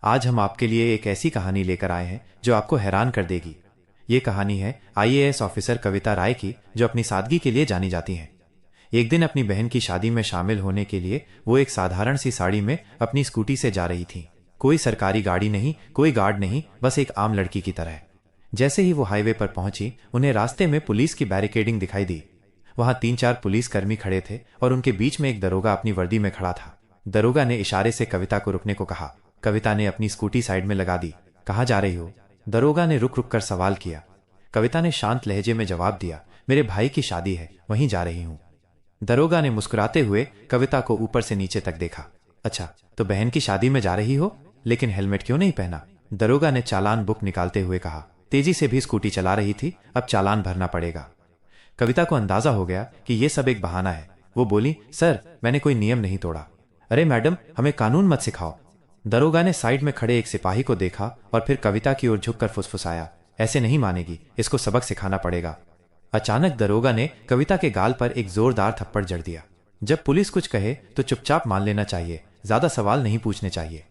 आज हम आपके लिए एक ऐसी कहानी लेकर आए हैं जो आपको हैरान कर देगी। ये कहानी है आईएएस ऑफिसर कविता राय की, जो अपनी सादगी के लिए जानी जाती हैं। एक दिन अपनी बहन की शादी में शामिल होने के लिए वो एक साधारण सी साड़ी में अपनी स्कूटी से जा रही थी। कोई सरकारी गाड़ी नहीं, कोई गार्ड नहीं, बस एक आम लड़की की तरह। जैसे ही वो हाईवे पर पहुंची, उन्हें रास्ते में पुलिस की बैरिकेडिंग दिखाई दी। वहां 3-4 पुलिसकर्मी खड़े थे और उनके बीच में एक दरोगा अपनी वर्दी में खड़ा था। दरोगा ने इशारे से कविता को रुकने को कहा। कविता ने अपनी स्कूटी साइड में लगा दी। कहाँ जा रही हो? दरोगा ने रुक रुक कर सवाल किया। कविता ने शांत लहजे में जवाब दिया, मेरे भाई की शादी है, वहीं जा रही हूं। दरोगा ने मुस्कुराते हुए कविता को ऊपर से नीचे तक देखा। अच्छा, तो बहन की शादी में जा रही हो, लेकिन हेलमेट क्यों नहीं पहना? दरोगा ने चालान बुक निकालते हुए कहा। तेजी से भी स्कूटी चला रही थी, अब चालान भरना पड़ेगा। कविता को अंदाजा हो गया कि यह सब एक बहाना है। वो बोली, सर, मैंने कोई नियम नहीं तोड़ा। अरे मैडम, हमें कानून मत सिखाओ। दरोगा ने साइड में खड़े एक सिपाही को देखा और फिर कविता की ओर झुककर फुसफुसाया, ऐसे नहीं मानेगी, इसको सबक सिखाना पड़ेगा। अचानक दरोगा ने कविता के गाल पर एक जोरदार थप्पड़ जड़ दिया। जब पुलिस कुछ कहे तो चुपचाप मान लेना चाहिए, ज्यादा सवाल नहीं पूछने चाहिए।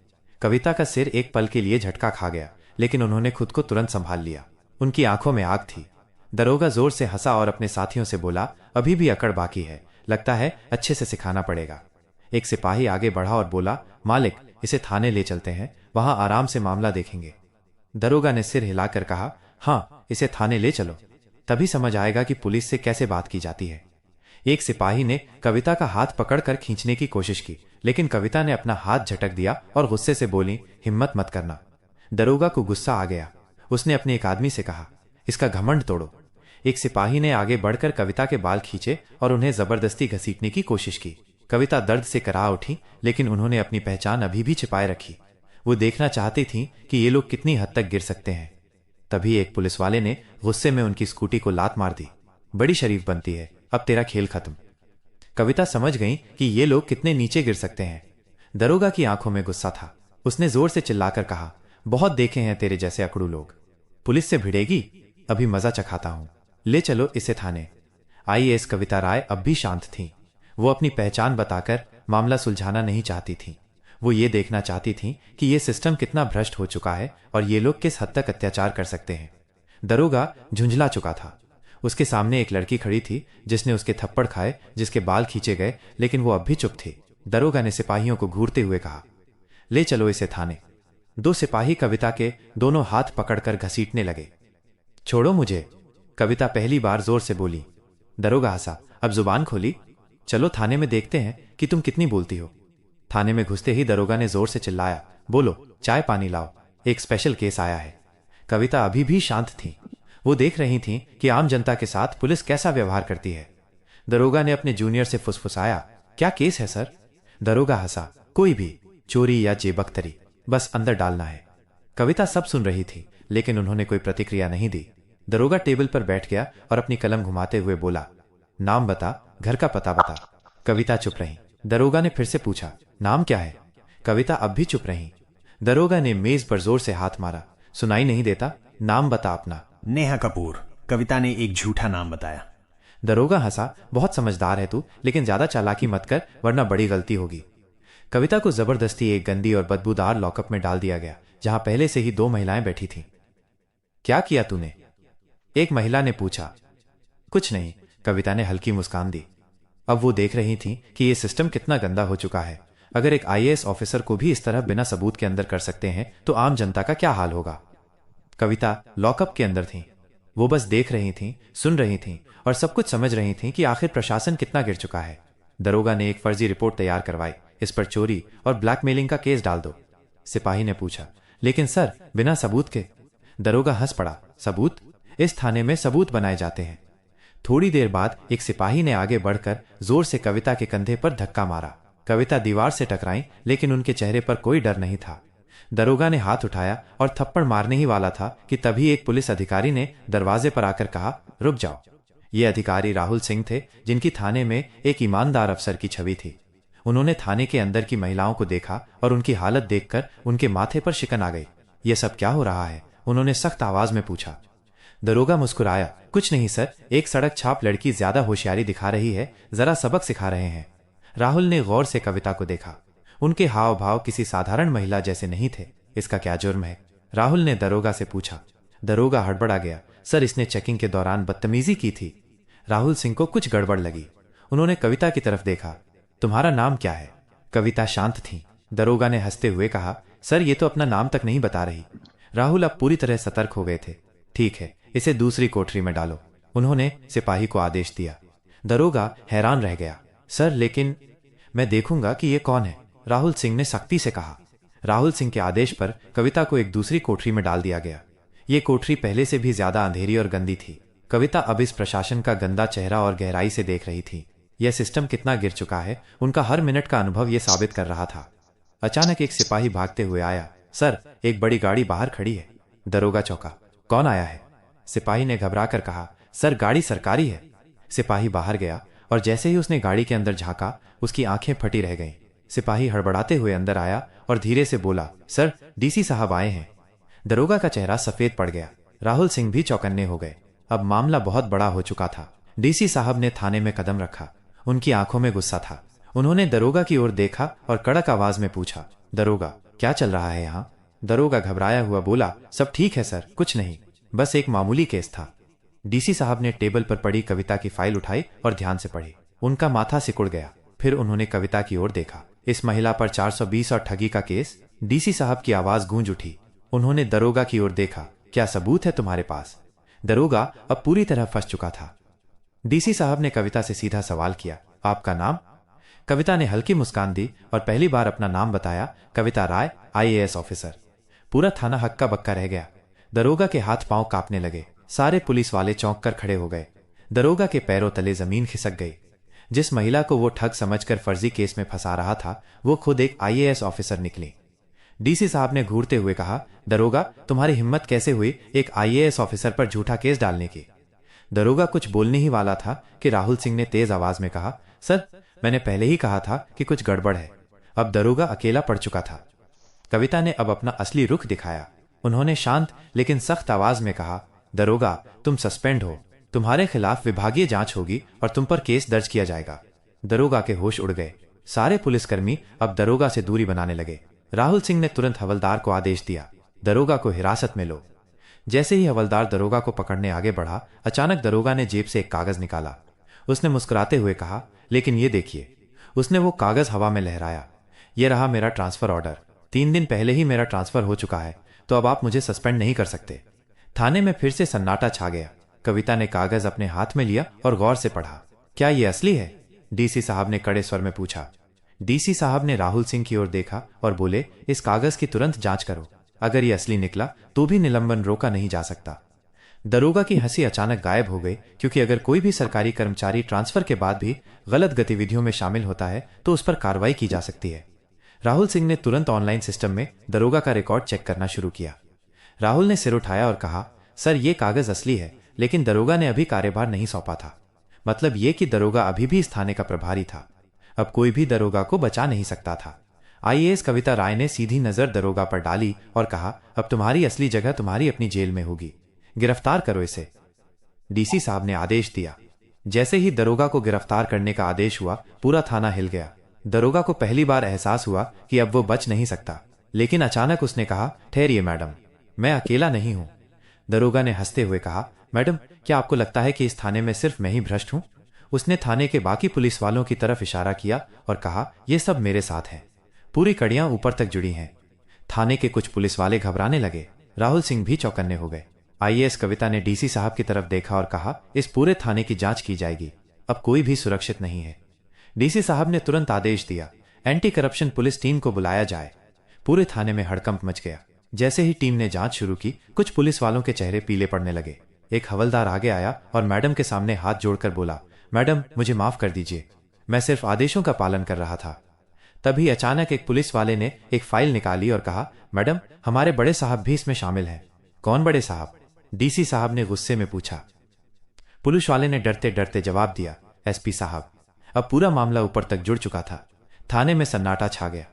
कविता का सिर एक पल के लिए झटका खा गया, लेकिन उन्होंने खुद को तुरंत संभाल लिया। उनकी आंखों में आग थी। दरोगा जोर से हंसा और अपने साथियों से बोला, अभी भी अकड़ बाकी है, लगता है अच्छे से सिखाना पड़ेगा। एक सिपाही आगे बढ़ा और बोला, मालिक, इसे थाने ले चलते हैं, वहां आराम से मामला देखेंगे। दरोगा ने सिर हिलाकर कहा, हाँ, इसे थाने ले चलो, तभी समझ आएगा कि पुलिस से कैसे बात की जाती है। एक सिपाही ने कविता का हाथ पकड़कर खींचने की कोशिश की, लेकिन कविता ने अपना हाथ झटक दिया और गुस्से से बोली, हिम्मत मत करना। दरोगा को गुस्सा आ गया। उसने अपने एक आदमी से कहा, इसका घमंड तोड़ो। एक सिपाही ने आगे बढ़कर कविता के बाल खींचे और उन्हें जबरदस्ती घसीटने की कोशिश की। कविता दर्द से करा उठी, लेकिन उन्होंने अपनी पहचान अभी भी छिपाए रखी। वो देखना चाहती थीं कि ये लोग कितनी हद तक गिर सकते हैं। तभी एक पुलिस वाले ने गुस्से में उनकी स्कूटी को लात मार दी। बड़ी शरीफ बनती है, अब तेरा खेल खत्म। कविता समझ गई कि ये लोग कितने नीचे गिर सकते हैं। दरोगा की आंखों में गुस्सा था। उसने जोर से चिल्लाकर कहा, बहुत देखे हैं तेरे जैसे अकड़ू लोग, पुलिस से भिड़ेगी? अभी मजा चखाता हूं, ले चलो इसे थाने। आईएएस कविता राय अब भी शांत थीं। वो अपनी पहचान बताकर मामला सुलझाना नहीं चाहती थीं। वो ये देखना चाहती थीं कि ये सिस्टम कितना भ्रष्ट हो चुका है और ये लोग किस हद तक अत्याचार कर सकते हैं। दरोगा झुंझला चुका था। उसके सामने एक लड़की खड़ी थी जिसने उसके थप्पड़ खाए, जिसके बाल खींचे गए, लेकिन वो अब भी चुप थी। दरोगा ने सिपाहियों को घूरते हुए कहा, ले चलो इसे थाने। 2 सिपाही कविता के दोनों हाथ पकड़कर घसीटने लगे। छोड़ो मुझे, कविता पहली बार जोर से बोली। दरोगा हंसा, अब जुबान खोली, चलो थाने में देखते हैं कि तुम कितनी बोलती हो। थाने में घुसते ही दरोगा ने जोर से चिल्लाया, बोलो, चाय पानी लाओ, एक स्पेशल केस आया है। कविता अभी भी शांत थी। वो देख रही थीं कि आम जनता के साथ पुलिस कैसा व्यवहार करती है। दरोगा ने अपने जूनियर से फुसफुसाया, क्या केस है सर? दरोगा हंसा, कोई भी, चोरी या जेबख्तरी, बस अंदर डालना है। कविता सब सुन रही थी, लेकिन उन्होंने कोई प्रतिक्रिया नहीं दी। दरोगा टेबल पर बैठ गया और अपनी कलम घुमाते हुए बोला, नाम बता, घर का पता बता। कविता चुप रही। दरोगा ने फिर से पूछा, नाम क्या है? कविता अब भी चुप रही। दरोगा ने मेज पर जोर से हाथ मारा, सुनाई नहीं देता, नाम बता अपना। नेहा कपूर, कविता ने एक झूठा नाम बताया। दरोगा हंसा, बहुत समझदार है तू, लेकिन ज्यादा चालाकी मत कर, वरना बड़ी गलती होगी। कविता को जबरदस्ती एक गंदी और बदबूदार लॉकअप में डाल दिया गया, जहां पहले से ही 2 महिलाएं बैठी थीं। क्या किया तूने? एक महिला ने पूछा। कुछ नहीं, कविता ने हल्की मुस्कान दी। अब वो देख रही थीं कि ये सिस्टम कितना गंदा हो चुका है। अगर एक आईएएस ऑफिसर को भी इस तरह बिना सबूत के अंदर कर सकते हैं, तो आम जनता का क्या हाल होगा। कविता लॉकअप के अंदर थीं। वो बस देख रही थीं, सुन रही थीं और सब कुछ समझ रही थीं कि आखिर प्रशासन कितना गिर चुका है। दरोगा ने एक फर्जी रिपोर्ट तैयार करवाई, इस पर चोरी और ब्लैकमेलिंग का केस डाल दो। सिपाही ने पूछा, लेकिन सर, बिना सबूत के? दरोगा हंस पड़ा, सबूत? इस थाने में सबूत बनाए जाते हैं। थोड़ी देर बाद एक सिपाही ने आगे बढ़कर जोर से कविता के कंधे पर धक्का मारा। कविता दीवार से टकराई, लेकिन उनके चेहरे पर कोई डर नहीं था। दरोगा ने हाथ उठाया और थप्पड़ मारने ही वाला था कि तभी एक पुलिस अधिकारी ने दरवाजे पर आकर कहा, रुक जाओ। ये अधिकारी राहुल सिंह थे, जिनकी थाने में एक ईमानदार अफसर की छवि थी। उन्होंने थाने के अंदर की महिलाओं को देखा और उनकी हालत देखकर उनके माथे पर शिकन आ गई। ये सब क्या हो रहा है? उन्होंने सख्त आवाज में पूछा। दरोगा मुस्कुराया, कुछ नहीं सर, एक सड़क छाप लड़की ज्यादा होशियारी दिखा रही है, जरा सबक सिखा रहे हैं। राहुल ने गौर से कविता को देखा। उनके हाव भाव किसी साधारण महिला जैसे नहीं थे। इसका क्या जुर्म है? राहुल ने दरोगा से पूछा। दरोगा हड़बड़ा गया। सर, इसने चेकिंग के दौरान बदतमीजी की थी। राहुल सिंह को कुछ गड़बड़ लगी। उन्होंने कविता की तरफ देखा। तुम्हारा नाम क्या है? कविता शांत थी। दरोगा ने हंसते हुए कहा, सर ये तो अपना नाम तक नहीं बता रही। राहुल अब पूरी तरह सतर्क हो गए थे। ठीक है, इसे दूसरी कोठरी में डालो, उन्होंने सिपाही को आदेश दिया। दरोगा हैरान रह गया। सर लेकिन मैं देखूंगा कि ये कौन है, राहुल सिंह ने सख्ती से कहा। राहुल सिंह के आदेश पर कविता को एक दूसरी कोठरी में डाल दिया गया। ये कोठरी पहले से भी ज्यादा अंधेरी और गंदी थी। कविता अब इस प्रशासन का गंदा चेहरा और गहराई से देख रही थी। यह सिस्टम कितना गिर चुका है, उनका हर मिनट का अनुभव यह साबित कर रहा था। अचानक एक सिपाही भागते हुए आया। सर, एक बड़ी गाड़ी बाहर खड़ी है। दरोगा चौंका। कौन आया है? सिपाही ने घबराकर कहा। सर, गाड़ी सरकारी है। सिपाही बाहर गया और जैसे ही उसने गाड़ी के अंदर झांका, उसकी आंखें फटी रह गईं। सिपाही हड़बड़ाते हुए अंदर आया और धीरे से बोला, सर डीसी साहब आए हैं। दरोगा का चेहरा सफेद पड़ गया। राहुल सिंह भी चौकन्ने हो गए। अब मामला बहुत बड़ा हो चुका था। डीसी साहब ने थाने में कदम रखा। उनकी आंखों में गुस्सा था। उन्होंने दरोगा की ओर देखा और कड़क आवाज में पूछा, दरोगा क्या चल रहा है यहाँ? दरोगा घबराया हुआ बोला, सब ठीक है सर, कुछ नहीं, बस एक मामूली केस था। डीसी साहब ने टेबल पर पड़ी कविता की फाइल उठाई और ध्यान से पढ़ी। उनका माथा सिकुड़ गया। फिर उन्होंने कविता की ओर देखा। इस महिला पर 420 और ठगी का केस। डीसी साहब की आवाज गूंज उठी। उन्होंने दरोगा की ओर देखा। क्या सबूत है तुम्हारे पास? दरोगा अब पूरी तरह फंस चुका था। डीसी साहब ने कविता से सीधा सवाल किया, आपका नाम? कविता ने हल्की मुस्कान दी और पहली बार अपना नाम बताया, कविता राय, आईएएस ऑफिसर। पूरा थाना हक्का बक्का रह गया। दरोगा के हाथ पांव कांपने लगे। सारे पुलिस वाले चौंक कर खड़े हो गए। दरोगा के पैरों तले जमीन खिसक गई। जिस महिला को वो ठग समझकर फर्जी केस में फंसा रहा था, वो खुद एक आईएएस ऑफिसर निकली। डीसी साहब ने घूरते हुए कहा, दरोगा तुम्हारी हिम्मत कैसे हुई एक आईएएस ऑफिसर पर झूठा केस डालने की? दरोगा कुछ बोलने ही वाला था कि राहुल सिंह ने तेज आवाज में कहा, सर मैंने पहले ही कहा था कि कुछ गड़बड़ है। अब दरोगा अकेला पड़ चुका था। कविता ने अब अपना असली रुख दिखाया। उन्होंने शांत लेकिन सख्त आवाज में कहा, दरोगा तुम सस्पेंड हो, तुम्हारे खिलाफ विभागीय जांच होगी और तुम पर केस दर्ज किया जाएगा। दरोगा के होश उड़ गए। सारे पुलिसकर्मी अब दरोगा से दूरी बनाने लगे। राहुल सिंह ने तुरंत हवलदार को आदेश दिया, दरोगा को हिरासत में लो। जैसे ही हवलदार दरोगा को पकड़ने आगे बढ़ा, अचानक दरोगा ने जेब से एक कागज निकाला। उसने मुस्कुराते हुए कहा, लेकिन ये देखिए। उसने वो कागज हवा में लहराया। ये रहा मेरा ट्रांसफर ऑर्डर। 3 दिन पहले ही मेरा ट्रांसफर हो चुका है, तो अब आप मुझे सस्पेंड नहीं कर सकते। थाने में फिर से सन्नाटा छा गया। कविता ने कागज अपने हाथ में लिया और गौर से पढ़ा। क्या ये असली है? डीसी साहब ने कड़े स्वर में पूछा। डीसी साहब ने राहुल सिंह की ओर देखा और बोले, इस कागज की तुरंत जांच करो। अगर ये असली निकला तो भी निलंबन रोका नहीं जा सकता। दरोगा की हंसी अचानक गायब हो गई, क्योंकि अगर कोई भी सरकारी कर्मचारी ट्रांसफर के बाद भी गलत गतिविधियों में शामिल होता है तो उस पर कार्रवाई की जा सकती है। राहुल सिंह ने तुरंत ऑनलाइन सिस्टम में दरोगा का रिकॉर्ड चेक करना शुरू किया। राहुल ने सिर उठाया और कहा, सर ये कागज असली है, लेकिन दरोगा ने अभी कार्यभार नहीं सौंपा था। मतलब ये कि दरोगा अभी भी इस थाने का प्रभारी था। अब कोई भी दरोगा को बचा नहीं सकता था। आईएएस कविता राय ने सीधी नजर दरोगा पर डाली और कहा, अब तुम्हारी असली जगह तुम्हारी अपनी जेल में होगी। गिरफ्तार करो इसे। डीसी साहब ने आदेश दिया। जैसे ही दरोगा को गिरफ्तार करने का आदेश हुआ, पूरा थाना हिल गया। दरोगा को पहली बार एहसास हुआ कि अब वो बच नहीं सकता, लेकिन अचानक उसने कहा, ठहरिए मैडम, मैं अकेला नहीं हूं। दरोगा ने हंसते हुए कहा, मैडम क्या आपको लगता है कि इस थाने में सिर्फ मैं ही भ्रष्ट हूं? उसने थाने के बाकी पुलिस वालों की तरफ इशारा किया और कहा, यह सब मेरे साथ है। पूरी कड़ियां ऊपर तक जुड़ी हैं। थाने के कुछ पुलिस वाले घबराने लगे। राहुल सिंह भी चौकन्ने हो गए। आईएएस कविता ने डीसी साहब की तरफ देखा और कहा, इस पूरे थाने की जांच की जाएगी। अब कोई भी सुरक्षित नहीं है। डीसी साहब ने तुरंत आदेश दिया, एंटी करप्शन पुलिस टीम को बुलाया जाए। पूरे थाने में हड़कंप मच गया। जैसे ही टीम ने जांच शुरू की, कुछ पुलिस वालों के चेहरे पीले पड़ने लगे। एक हवलदार आगे आया और मैडम के सामने हाथ जोड़कर बोला, मैडम मुझे माफ कर दीजिए, मैं सिर्फ आदेशों का पालन कर रहा था। तभी अचानक एक पुलिस वाले ने एक फाइल निकाली और कहा, मैडम हमारे बड़े साहब भी इसमें शामिल हैं। कौन बड़े साहब? डीसी साहब ने गुस्से में पूछा। पुलिस वाले ने डरते डरते जवाब दिया, एसपी साहब। अब पूरा मामला ऊपर तक जुड़ चुका था। थाने में सन्नाटा छा गया।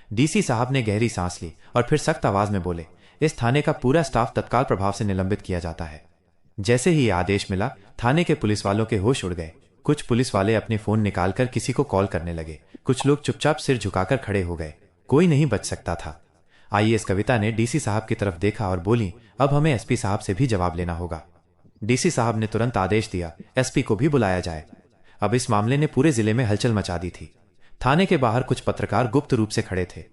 डीसी साहब ने गहरी सांस ली और फिर सख्त आवाज में बोले, इस थाने का पूरा स्टाफ तत्काल प्रभाव से निलंबित किया जाता है। जैसे ही यह आदेश मिला, थाने के पुलिस वालों के होश उड़ गए। कुछ पुलिस वाले अपने फोन निकालकर किसी को कॉल करने लगे। कुछ लोग चुपचाप सिर झुकाकर खड़े हो गए। कोई नहीं बच सकता था। आईएएस कविता ने डीसी साहब की तरफ देखा और बोली, अब हमें एसपी साहब से भी जवाब लेना होगा। डीसी साहब ने तुरंत आदेश दिया, एसपी को भी बुलाया जाए। अब इस मामले ने पूरे जिले में हलचल मचा दी थी। थाने के बाहर कुछ पत्रकार गुप्त रूप से खड़े थे।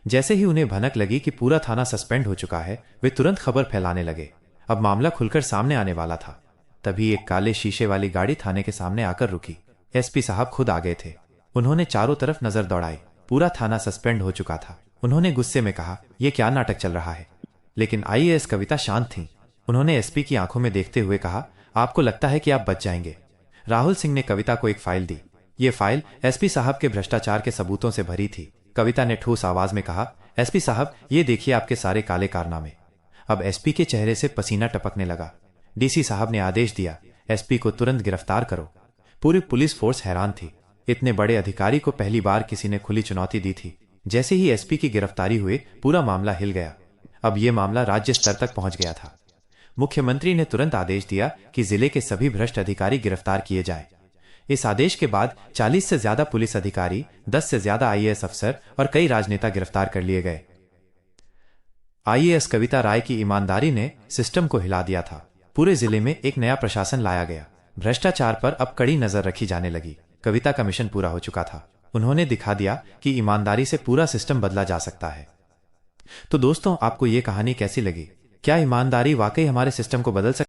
जैसे ही उन्हें भनक लगी कि पूरा थाना सस्पेंड हो चुका है, वे तुरंत खबर फैलाने लगे। अब मामला खुलकर सामने आने वाला था। तभी एक काले शीशे वाली गाड़ी थाने के सामने आकर रुकी। एसपी साहब खुद आ गए थे। उन्होंने चारों तरफ नजर दौड़ाई। पूरा थाना सस्पेंड हो चुका था। उन्होंने गुस्से में कहा, यह क्या नाटक चल रहा है? लेकिन आईएएस कविता शांत थी। उन्होंने एसपी की आंखों में देखते हुए कहा, आपको लगता है कि आप बच जाएंगे? राहुल सिंह ने कविता को एक फाइल दी। ये फाइल एसपी साहब के भ्रष्टाचार के सबूतों से भरी थी। कविता ने ठोस आवाज में कहा, एसपी साहब, ये देखिए आपके सारे काले कारनामे। अब एसपी के चेहरे से पसीना टपकने लगा। डीसी साहब ने आदेश दिया, एसपी को तुरंत गिरफ्तार करो। पूरी पुलिस फोर्स हैरान थी। इतने बड़े अधिकारी को पहली बार किसी ने खुली चुनौती दी थी। जैसे ही एसपी की गिरफ्तारी हुई, पूरा मामला हिल गया। अब यह मामला राज्य स्तर तक पहुंच गया था। मुख्यमंत्री ने तुरंत आदेश दिया कि जिले के सभी भ्रष्ट अधिकारी गिरफ्तार किए जाएं। इस आदेश के बाद 40 से ज्यादा पुलिस अधिकारी, 10 से ज्यादा आईएएस अफसर और कई राजनेता गिरफ्तार कर लिए गए। आईएएस कविता राय की ईमानदारी ने सिस्टम को हिला दिया था। पूरे जिले में एक नया प्रशासन लाया गया। भ्रष्टाचार पर अब कड़ी नजर रखी जाने लगी। कविता का मिशन पूरा हो चुका था। उन्होंने दिखा दिया कि ईमानदारी से पूरा सिस्टम बदला जा सकता है। तो दोस्तों, आपको ये कहानी कैसी लगी? क्या ईमानदारी वाकई हमारे सिस्टम को बदल सकती है?